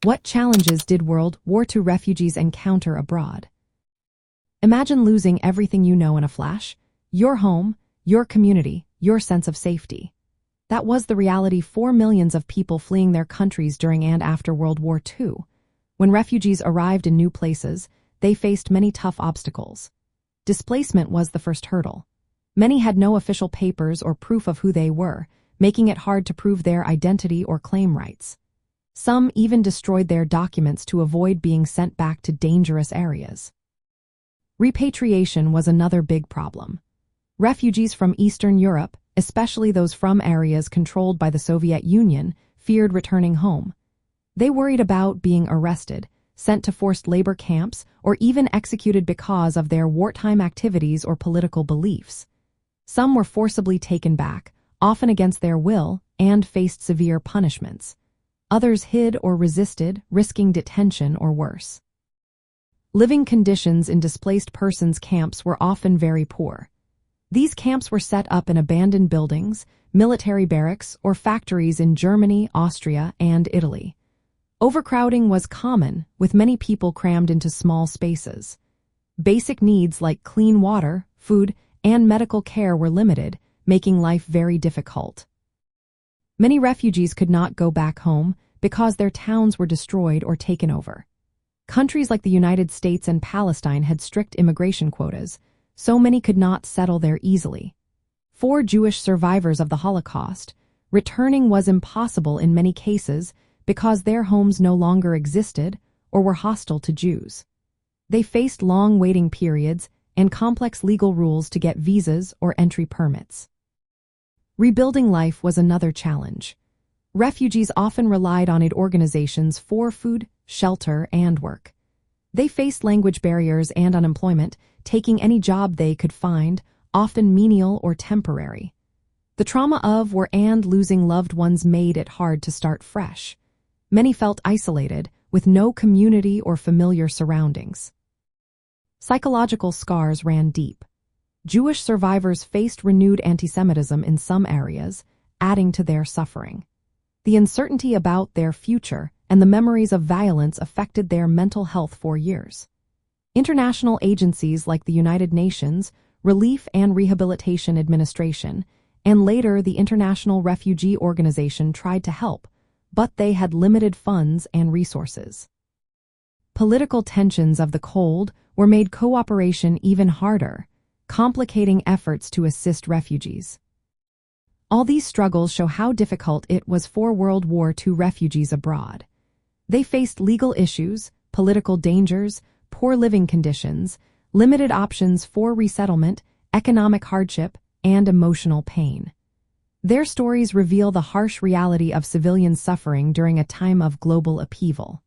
What challenges did World War II refugees encounter abroad? Imagine losing everything you know in a flash: your home, your community, your sense of safety. That was the reality for millions of people fleeing their countries during and after World War II. When refugees arrived in new places, they faced many tough obstacles. Displacement was the first hurdle. Many had no official papers or proof of who they were, making it hard to prove their identity or claim rights. Some even destroyed their documents to avoid being sent back to dangerous areas. Repatriation was another big problem. Refugees from Eastern Europe, especially those from areas controlled by the Soviet Union, feared returning home. They worried about being arrested, sent to forced labor camps, or even executed because of their wartime activities or political beliefs. Some were forcibly taken back, often against their will, and faced severe punishments. Others hid or resisted, risking detention or worse. Living conditions in displaced persons camps were often very poor. These camps were set up in abandoned buildings, military barracks, or factories in Germany, Austria, and Italy. Overcrowding was common, with many people crammed into small spaces. Basic needs like clean water, food, and medical care were limited, making life very difficult. Many refugees could not go back home because their towns were destroyed or taken over. Countries like the United States and Palestine had strict immigration quotas, so many could not settle there easily. For Jewish survivors of the Holocaust, returning was impossible in many cases because their homes no longer existed or were hostile to Jews. They faced long waiting periods and complex legal rules to get visas or entry permits. Rebuilding life was another challenge. Refugees often relied on aid organizations for food, shelter, and work. They faced language barriers and unemployment, taking any job they could find, often menial or temporary. The trauma of and losing loved ones made it hard to start fresh. Many felt isolated, with no community or familiar surroundings. Psychological scars ran deep. Jewish survivors faced renewed anti-Semitism in some areas, adding to their suffering. The uncertainty about their future and the memories of violence affected their mental health for years. International agencies like the United Nations, Relief and Rehabilitation Administration, and later the International Refugee Organization tried to help, but they had limited funds and resources. Political tensions of the Cold War made cooperation even harder, complicating efforts to assist refugees. All these struggles show how difficult it was for World War II refugees abroad. They faced legal issues, political dangers, poor living conditions, limited options for resettlement, economic hardship, and emotional pain. Their stories reveal the harsh reality of civilian suffering during a time of global upheaval.